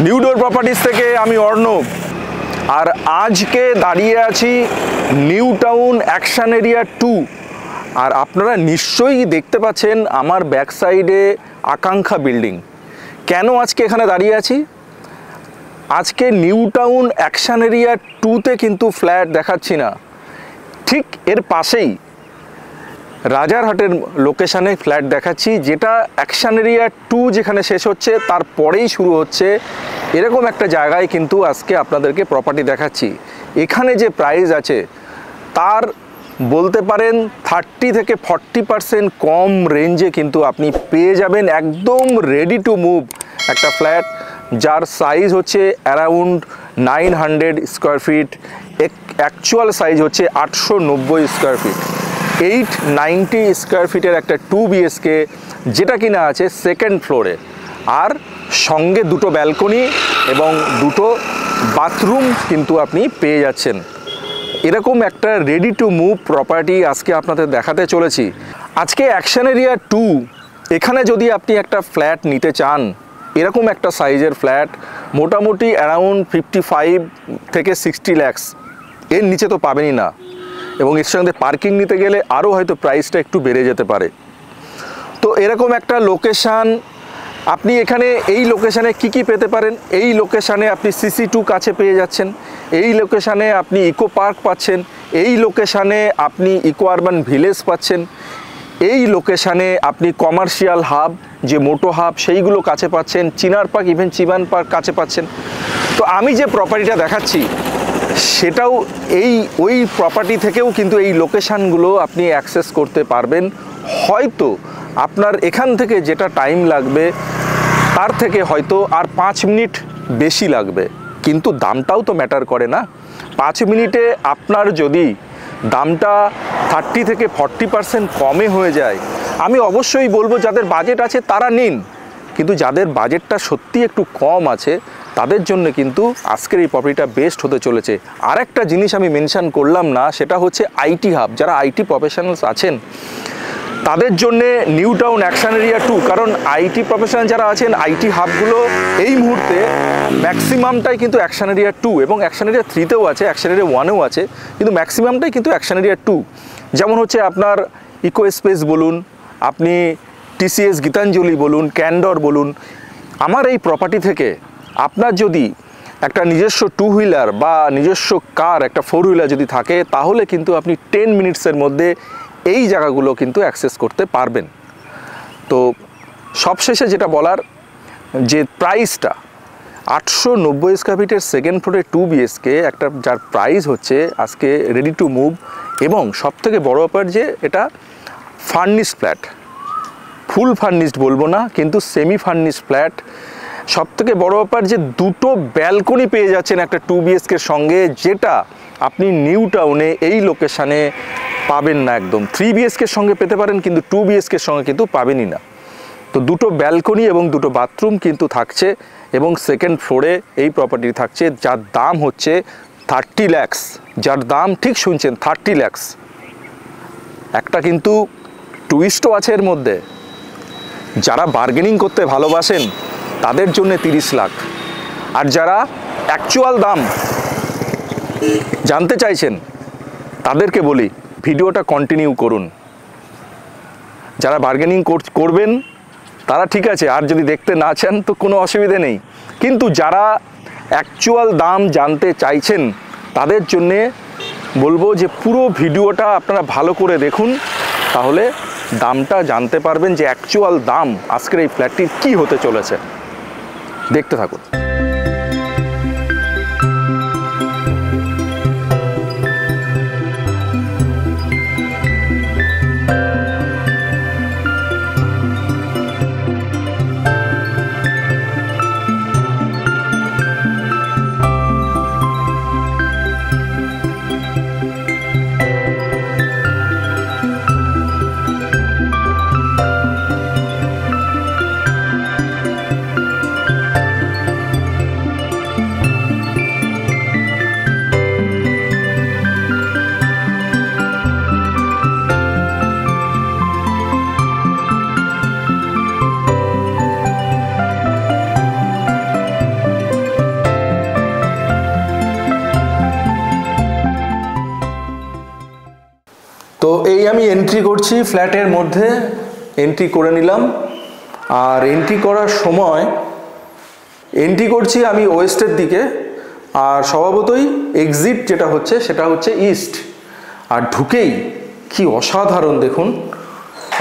New ডোর properties থেকে আমি অর্ণব, আর আজকে দাঁড়িয়ে আছি নিউ টাউন অ্যাকশন এরিয়া 2। আর আপনারা নিশ্চয়ই দেখতে পাচ্ছেন আমার ব্যাক সাইডে আকাঙ্ক্ষা বিল্ডিং। কেন আজকে এখানে দাঁড়িয়ে আছি? আজকে নিউ টাউন অ্যাকশন এরিয়া 2তে কিন্তু ফ্ল্যাট দেখাচ্ছি না, ঠিক এর পাশেই রাজারহাটের লোকেশানে ফ্ল্যাট দেখাচ্ছি, যেটা অ্যাকশন এরিয়া 2 যেখানে শেষ হচ্ছে তারপরেই শুরু হচ্ছে এরকম একটা জায়গায় কিন্তু আজকে আপনাদেরকে প্রপার্টি দেখাচ্ছি। এখানে যে প্রাইস আছে তার বলতে পারেন 30 থেকে 40% কম রেঞ্জে কিন্তু আপনি পেয়ে যাবেন একদম রেডি টু মুভ একটা ফ্ল্যাট, যার সাইজ হচ্ছে around 900 square feet, actual size হচ্ছে 890 স্কোয়ার ফিট। 890 স্কোয়ার ফিটের একটা 2 BHK যেটা কিনা আছে সেকেন্ড ফ্লোরে, আর সঙ্গে দুটো ব্যালকনি এবং দুটো বাথরুম কিন্তু আপনি পেয়ে যাচ্ছেন। এরকম একটা রেডি টু মুভ প্রপার্টি আজকে আপনাদের দেখাতে চলেছি। আজকে অ্যাকশন এরিয়া 2 এখানে যদি আপনি একটা ফ্ল্যাট নিতে চান, এরকম একটা সাইজের ফ্ল্যাট মোটামুটি অ্যারাউন্ড 55 থেকে 60 lakhs, এর নিচে তো পাবেনই না, এবং এর সঙ্গে পার্কিং নিতে গেলে আরও হয়তো প্রাইসটা একটু বেড়ে যেতে পারে। তো এরকম একটা লোকেশান আপনি এখানে এই লোকেশানে কি পেতে পারেন? এই লোকেশানে আপনি CC2 কাছে পেয়ে যাচ্ছেন, এই লোকেশানে আপনি ইকো পার্ক পাচ্ছেন, এই লোকেশানে আপনি ইকো আরবান ভিলেজ পাচ্ছেন, এই লোকেশানে আপনি কমার্শিয়াল হাব যে মোটো হাব সেইগুলো কাছে পাচ্ছেন, চিনার পার্ক ইভেন চিবান পার্ক কাছে পাচ্ছেন। তো আমি যে প্রপার্টিটা দেখাচ্ছি সেটাও ওই প্রপার্টি থেকেও কিন্তু এই লোকেশানগুলো আপনি অ্যাক্সেস করতে পারবেন। হয়তো আপনার এখান থেকে যেটা টাইম লাগবে তার থেকে হয়তো আর 5 মিনিট বেশি লাগবে, কিন্তু দামটাও তো ম্যাটার করে না। 5 মিনিটে আপনার যদি দামটা 30 থেকে 40% কমে হয়ে যায়, আমি অবশ্যই বলবো যাদের বাজেট আছে তারা নিন, কিন্তু যাদের বাজেটটা সত্যি একটু কম আছে তাদের জন্য কিন্তু আজকের এই প্রপার্টিটা বেস্ট হতে চলেছে। আর একটা জিনিস আমি মেনশন করলাম না, সেটা হচ্ছে আইটি হাব। যারা আইটি প্রফেশনালস আছেন তাদের জন্যে নিউ টাউন অ্যাকশন এরিয়া 2, কারণ আইটি প্রফেশনাল যারা আছেন আইটি হাবগুলো এই মুহূর্তে ম্যাক্সিমামটাই কিন্তু অ্যাকশন এরিয়া 2 এবং অ্যাকশন এরিয়া 3তেও আছে, অ্যাকশন এরিয়া 1এও আছে, কিন্তু ম্যাক্সিমামটাই কিন্তু অ্যাকশন এরিয়া 2। যেমন হচ্ছে আপনার ইকো স্পেস বলুন, আপনি TCS গীতাঞ্জলি বলুন, ক্যান্ডর বলুন। আমার এই প্রপার্টি থেকে আপনার যদি একটা নিজস্ব 2 হুইলার বা নিজস্ব কার, একটা 4 হুইলার যদি থাকে, তাহলে কিন্তু আপনি 10 মিনিটসের মধ্যে এই জায়গাগুলো কিন্তু অ্যাক্সেস করতে পারবেন। তো সবশেষে যেটা বলার, যে প্রাইসটা 890 স্কোয়ার ফিটের সেকেন্ড ফ্লোরে 2 BHK একটা, যার প্রাইস হচ্ছে আজকে রেডি টু মুভ, এবং সবথেকে বড় ব্যাপার যে এটা ফার্নিশড ফ্ল্যাট, ফুল ফার্নিশড বলবো না কিন্তু সেমি ফার্নিশড ফ্ল্যাট। সবথেকে বড় ব্যাপার যে দুটো ব্যালকনি পেয়ে যাচ্ছেন একটা 2 BHKর সঙ্গে, যেটা আপনি নিউ টাউনে এই লোকেশানে পাবেন না। একদম 3 BHKর সঙ্গে পেতে পারেন, কিন্তু 2 BHKর সঙ্গে কিন্তু পাবেনই না। তো দুটো ব্যালকনি এবং দুটো বাথরুম কিন্তু থাকছে, এবং সেকেন্ড ফ্লোরে এই প্রপার্টি থাকছে, যার দাম হচ্ছে 30 lakhs। যার দাম ঠিক শুনছেন 30 lakhs। একটা কিন্তু টুইস্টও আছে এর মধ্যে, যারা বার্গেনিং করতে ভালোবাসেন তাদের জন্য 30 লাখ, আর যারা অ্যাকচুয়াল দাম জানতে চাইছেন তাদেরকে বলি ভিডিওটা কন্টিনিউ করুন। যারা বার্গেনিং করবেন তারা ঠিক আছে, আর যদি দেখতে না চান তো কোনো অসুবিধে নেই, কিন্তু যারা অ্যাকচুয়াল দাম জানতে চাইছেন তাদের জন্যে বলবো যে পুরো ভিডিওটা আপনারা ভালো করে দেখুন, তাহলে দামটা জানতে পারবেন যে অ্যাকচুয়াল দাম আজকের এই ফ্ল্যাটটির কী হতে চলেছে। দেখতে থাকুন। এই আমি এন্ট্রি করছি ফ্ল্যাটের মধ্যে, এন্ট্রি করে নিলাম। আর এন্ট্রি করার সময় এন্ট্রি করছি আমি ওয়েস্টের দিকে, আর স্বভাবতই এক্সিট যেটা হচ্ছে সেটা হচ্ছে ইস্ট। আর ঢুকেই কি অসাধারণ দেখুন,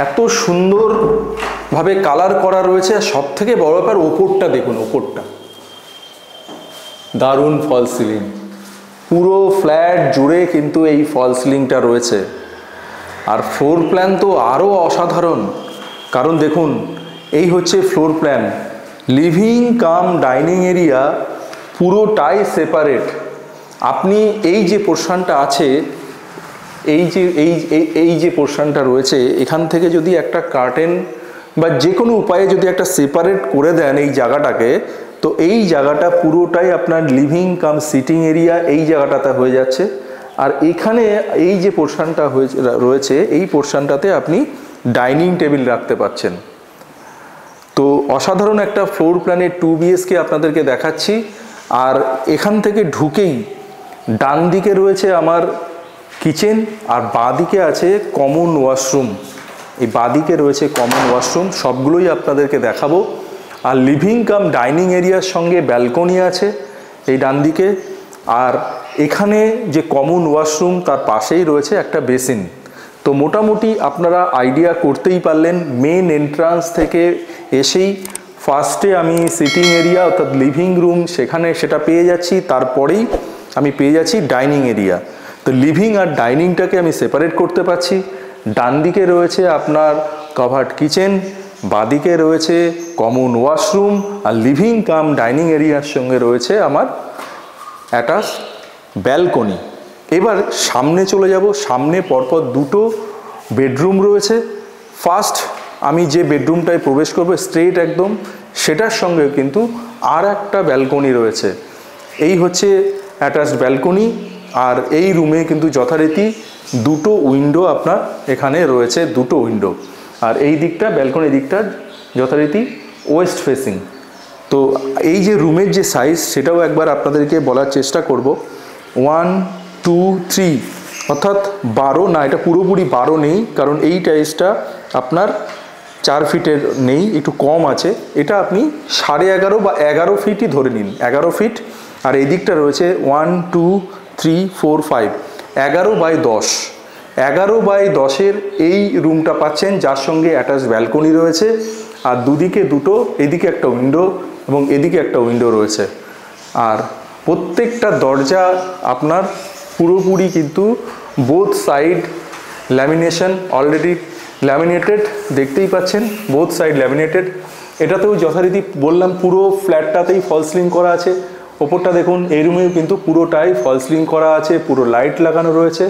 এত সুন্দরভাবে কালার করা রয়েছে। আর সব থেকে বড় ব্যাপার ওপরটা দেখুন, ওপরটা দারুণ ফল সিলিং, পুরো ফ্ল্যাট জুড়ে কিন্তু এই ফল সিলিংটা রয়েছে। আর ফ্লোর প্ল্যান তো আরও অসাধারণ, কারণ দেখুন এই হচ্ছে floor plan, living cum dining area পুরোটাই সেপারেট। আপনি এই যে পোর্শনটা আছে, এই যে পোর্শনটা রয়েছে, এখান থেকে যদি একটা কার্টেন বা যে কোনো উপায়ে যদি একটা সেপারেট করে দেন এই জায়গাটাকে, তো এই জায়গাটা পুরোটাই আপনার লিভিং কাম সিটিং এরিয়া এই জায়গাটাতে হয়ে যাচ্ছে। আর এখানে এই যে পোর্শনটা রয়েছে, এই পোর্শনটাতে আপনি ডাইনিং টেবিল রাখতে পারছেন। তো অসাধারণ একটা ফ্লোর প্ল্যানের 2 BHK আপনাদেরকে দেখাচ্ছি। আর এখান থেকে ঢুকেই ডান দিকে রয়েছে আমার কিচেন, আর বাঁদিকে আছে কমন ওয়াশরুম। এই বাঁদিকে রয়েছে কমন ওয়াশরুম, সবগুলোই আপনাদেরকে দেখাবো। আর লিভিং কাম ডাইনিং এরিয়ার সঙ্গে ব্যালকনি আছে এই ডান দিকে। আর এখানে যে কমন ওয়াশরুম তার পাশেই রয়েছে একটা বেসিন। তো মোটামুটি আপনারা আইডিয়া করতেই পারলেন, মেন এন্ট্রান্স থেকে এসেই ফার্স্টে আমি সিটিং এরিয়া অর্থাৎ লিভিং রুম সেখানে সেটা পেয়ে যাচ্ছি, তারপরেই আমি পেয়ে যাচ্ছি ডাইনিং এরিয়া। তো লিভিং আর ডাইনিংটাকে আমি সেপারেট করতে পারছি। ডান দিকে রয়েছে আপনার কভার্ড কিচেন, বাঁদিকে রয়েছে কমন ওয়াশরুম, আর লিভিং কাম ডাইনিং এরিয়ার সঙ্গে রয়েছে আমার অ্যাটাচ ব্যালকনি। এবার সামনে চলে যাব, সামনে পরপর দুটো বেডরুম রয়েছে। ফার্স্ট আমি যে বেডরুমটায় প্রবেশ করব স্ট্রেট একদম, সেটার সঙ্গে কিন্তু আর একটা ব্যালকনি রয়েছে। এই হচ্ছে অ্যাটাচড ব্যালকনি। আর এই রুমে কিন্তু যথারীতি দুটো উইন্ডো আপনার এখানে রয়েছে, দুটো উইন্ডো। আর এই দিকটা ব্যালকনি দিকটা যথারীতি ওয়েস্ট ফেসিং। তো এই যে রুমের যে সাইজ সেটাও একবার আপনাদেরকে বলার চেষ্টা করব। 1, 2, 3 অর্থাৎ 12 না, এটা পুরোপুরি 12 নেই, কারণ এই টাইলসটা আপনার 4 ফিটের নেই, একটু কম আছে। এটা আপনি 11.5 বা 11 ফিটই ধরে নিন, 11 ফিট। আর এই দিকটা রয়েছে 1, 2, 3, 4, 5, 11x10। 11x10 এই রুমটা পাচ্ছেন, যার সঙ্গে অ্যাটাচ ব্যালকনি রয়েছে। আর দুদিকে দুটো, এদিকে একটা উইন্ডো এবং এদিকে একটা উইন্ডো রয়েছে। আর প্রত্যেকটা দরজা আপনার পুরোপুরি কিন্তু both side lamination, already laminated, দেখতেই পাচ্ছেন বোথ সাইড ল্যামিনেটেড। এটাতেও যথারীতি বললাম পুরো ফ্ল্যাটটাতেই ফল সিলিং করা আছে। ওপরটা দেখুন, এই রুমেও কিন্তু পুরোটাই ফল সিলিং করা আছে, পুরো লাইট লাগানো রয়েছে।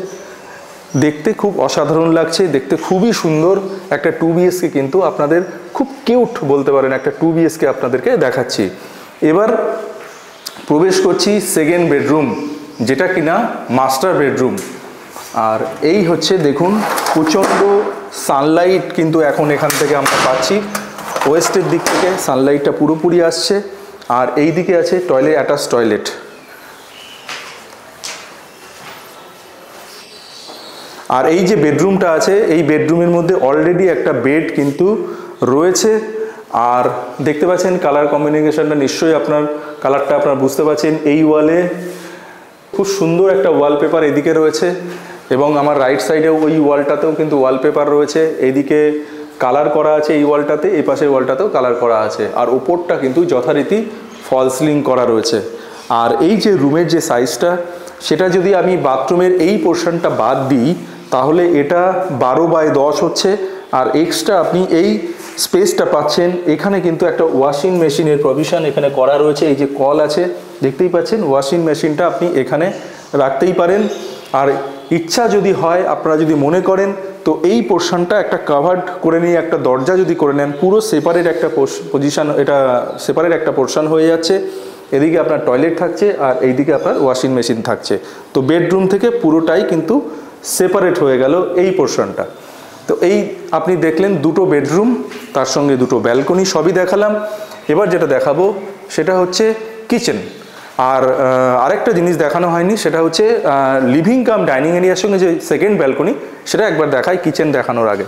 দেখতে খুব অসাধারণ লাগছে, দেখতে খুবই সুন্দর একটা 2 BHK, কিন্তু আপনাদের খুব কিউট বলতে পারেন একটা 2 BHK আপনাদেরকে দেখাচ্ছি। এবার প্রবেশ করছি সেকেন্ড বেডরুম, যেটা কিনা মাস্টার বেডরুম। আর এই হচ্ছে দেখুন, প্রচণ্ড সানলাইট কিন্তু এখন এখান থেকে আমরা পাচ্ছি, ওয়েস্টের দিক থেকে সানলাইটটা পুরোপুরি আসছে। আর এই দিকে আছে টয়লেট, অ্যাটাচ টয়লেট। আর এই যে বেডরুমটা আছে, এই বেডরুমের মধ্যে অলরেডি একটা বেড কিন্তু রয়েছে। আর দেখতে পাচ্ছেন কালার কম্বিনেশনটা, নিশ্চয়ই আপনার কালারটা আপনার বুঝতে পারছেন। এই ওয়ালে খুব সুন্দর একটা ওয়ালপেপার এদিকে রয়েছে, এবং আমার রাইট সাইডে ওই ওয়ালটাতেও কিন্তু ওয়ালপেপার রয়েছে। এদিকে কালার করা আছে এই ওয়ালটাতে, এই পাশের ওয়ালটাতেও কালার করা আছে। আর ওপরটা কিন্তু যথারীতি ফল সিলিং করা রয়েছে। আর এই যে রুমের যে সাইজটা, সেটা যদি আমি বাথরুমের এই পোর্শনটা বাদ দিই, তাহলে এটা 12x10 হচ্ছে। আর এক্সট্রা আপনি এই স্পেসটা পাচ্ছেন, এখানে কিন্তু একটা ওয়াশিং মেশিনের প্রভিশন এখানে করা রয়েছে। এই যে কল আছে দেখতেই পাচ্ছেন, ওয়াশিং মেশিনটা আপনি এখানে রাখতেই পারেন। আর ইচ্ছা যদি হয়, আপনারা যদি মনে করেন, তো এই পোর্শনটা একটা কাভার্ড করে নিয়ে একটা দরজা যদি করে নেন, পুরো সেপারেট একটা পজিশন, এটা সেপারেট একটা পোর্শন হয়ে যাচ্ছে। এদিকে আপনার টয়লেট থাকছে, আর এইদিকে আপনার ওয়াশিং মেশিন থাকছে। তো বেডরুম থেকে পুরোটাই কিন্তু সেপারেট হয়ে গেল এই পোর্শনটা। তো এই আপনি দেখলেন দুটো বেডরুম, তার সঙ্গে দুটো ব্যালকনি, সবই দেখালাম। এবার যেটা দেখাবো সেটা হচ্ছে কিচেন। আর আরেকটা জিনিস দেখানো হয়নি, সেটা হচ্ছে লিভিং কাম ডাইনিং এরিয়ার সঙ্গে যে সেকেন্ড ব্যালকনি, সেটা একবার দেখাই কিচেন দেখানোর আগে।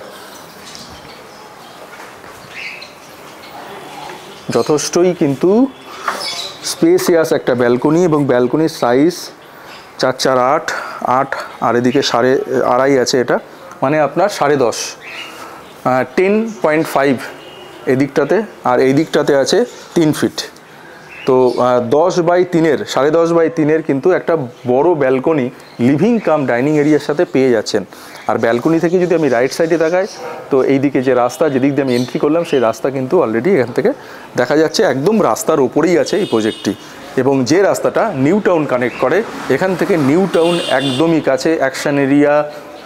যথেষ্টই কিন্তু স্পেসিয়াস একটা ব্যালকনি, এবং ব্যালকনির সাইজ 4×4 8 আর এদিকে 2.5 আছে, এটা মানে আপনার 10.5 10.5 এদিকটাতে, আর এই দিকটাতে আছে 3 ফিট। তো 10/3 10.5/3 কিন্তু একটা বড় ব্যালকনি লিভিং কাম ডাইনিং এরিয়ার সাথে পেয়ে যাচ্ছেন। আর ব্যালকনি থেকে যদি আমি রাইট সাইডে তাকাই, তো এই দিকে যে রাস্তা, যেদিক দিয়ে আমি এন্ট্রি করলাম, সেই রাস্তা কিন্তু অলরেডি এখান থেকে দেখা যাচ্ছে, একদম রাস্তার ওপরেই আছে এই প্রজেক্টটি। এবং যে রাস্তাটা নিউ টাউন কানেক্ট করে, এখান থেকে নিউ টাউন একদমই কাছে, অ্যাকশন এরিয়া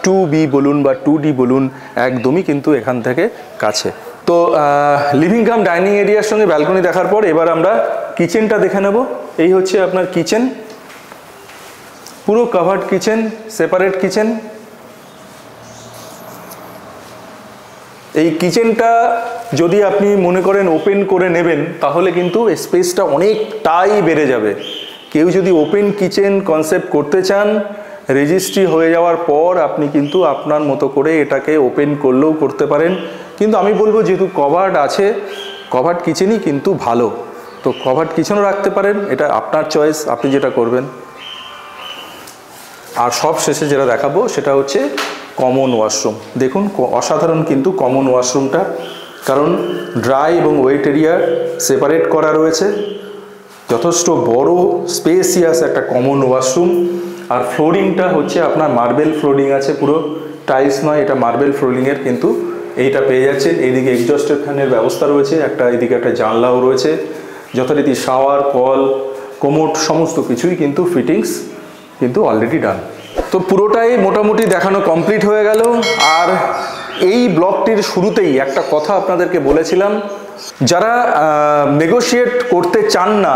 2B বলুন বা 2D বলুন, একদমই কিন্তু এখান থেকে কাছে। তো লিভিং কাম ডাইনিং এরিয়ার সঙ্গে ব্যালকনি দেখার পর এবার আমরা কিচেনটা দেখে নেব। এই হচ্ছে আপনার কিচেন, পুরো কাভার্ড কিচেন, সেপারেট কিচেন। এই কিচেনটা যদি আপনি মনে করেন ওপেন করে নেবেন, তাহলে কিন্তু স্পেসটা অনেকটাই বেড়ে যাবে। কেউ যদি ওপেন কিচেন কনসেপ্ট করতে চান, রেজিস্ট্রি হয়ে যাওয়ার পর আপনি কিন্তু আপনার মতো করে এটাকে ওপেন করলেও করতে পারেন। কিন্তু আমি বলবো, যেহেতু কভার্ড আছে, কভার্ড কিচেনই কিন্তু ভালো। তো কভার্ড কিচেনও রাখতে পারেন, এটা আপনার চয়েস, আপনি যেটা করবেন। আর সব শেষে যেটা দেখাবো সেটা হচ্ছে কমন ওয়াশরুম। দেখুন অসাধারণ কিন্তু কমন ওয়াশরুমটা, কারণ ড্রাই এবং ওয়েট এরিয়া সেপারেট করা রয়েছে। যথেষ্ট বড় স্পেসিয়াস একটা কমন ওয়াশরুম। আর ফ্লোরিংটা হচ্ছে আপনার মার্বেল ফ্লোরিং আছে, পুরো টাইলস নয়, এটা মার্বেল ফ্লোরিংয়ের কিন্তু এইটা পেয়ে যাচ্ছেন। এইদিকে এক্সজস্টের ফ্যানের ব্যবস্থা রয়েছে, এদিকে একটা জানলাও রয়েছে। যথারীতি শাওয়ার, কল, কোমোড সমস্ত কিছুই কিন্তু ফিটিংস কিন্তু অলরেডি ডান। তো পুরোটাই মোটামুটি দেখানো কমপ্লিট হয়ে গেল। আর এই ব্লগটির শুরুতেই একটা কথা আপনাদেরকে বলেছিলাম, যারা নেগোশিয়েট করতে চান না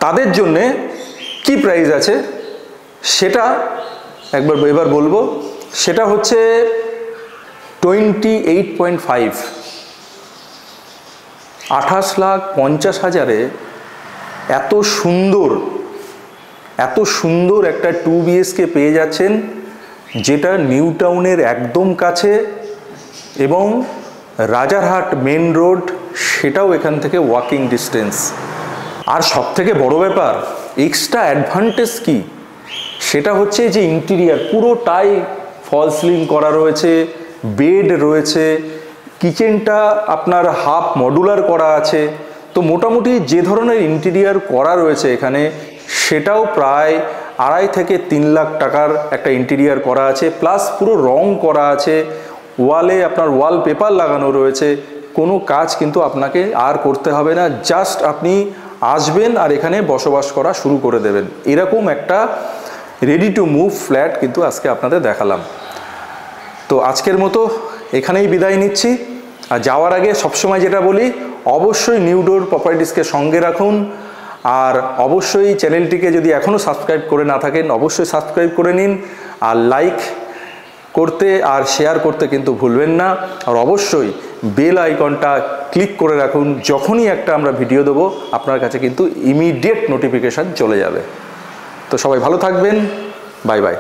তাদের জন্যে কি প্রাইস আছে সেটা এবার বলবো। সেটা হচ্ছে 28.5, 28,50,000-এ এত সুন্দর একটা 2 BHK পেয়ে যাচ্ছেন, যেটা নিউ টাউনের একদম কাছে, এবং রাজারহাট মেন রোড, সেটাও এখান থেকে ওয়াকিং ডিস্টেন্স। আর সবথেকে বড় ব্যাপার, এক্সট্রা অ্যাডভান্টেজ কি, সেটা হচ্ছে যে ইন্টেরিয়ার পুরোটাই ফল সিলিং করা রয়েছে, বেড রয়েছে, কিচেনটা আপনার হাফ মডুলার করা আছে। তো মোটামুটি যে ধরনের ইন্টেরিয়ার করা রয়েছে এখানে, সেটাও প্রায় 2.5 থেকে 3 লাখ টাকার একটা ইন্টেরিয়ার করা আছে, প্লাস পুরো রং করা আছে, ওয়ালে আপনার ওয়াল পেপার লাগানো রয়েছে। কোনো কাজ কিন্তু আপনাকে আর করতে হবে না, জাস্ট আপনি আসবেন আর এখানে বসবাস করা শুরু করে দেবেন। এরকম একটা রেডি টু মুভ ফ্ল্যাট কিন্তু আজকে আপনাদের দেখালাম। তো আজকের মতো এখানেই বিদায় নিচ্ছি। আর যাওয়ার আগে সবসময় যেটা বলি, অবশ্যই নিউ ডোর প্রপার্টিসকে সঙ্গে রাখুন। আর অবশ্যই চ্যানেলটিকে যদি এখনও সাবস্ক্রাইব করে না থাকেন, অবশ্যই সাবস্ক্রাইব করে নিন। আর লাইক করতে আর শেয়ার করতে কিন্তু ভুলবেন না। আর অবশ্যই বেল আইকনটা ক্লিক করে রাখুন, যখনই একটা আমরা ভিডিও দেবো আপনার কাছে কিন্তু ইমিডিয়েট নোটিফিকেশান চলে যাবে। তো সবাই ভালো থাকবেন, বাই বাই।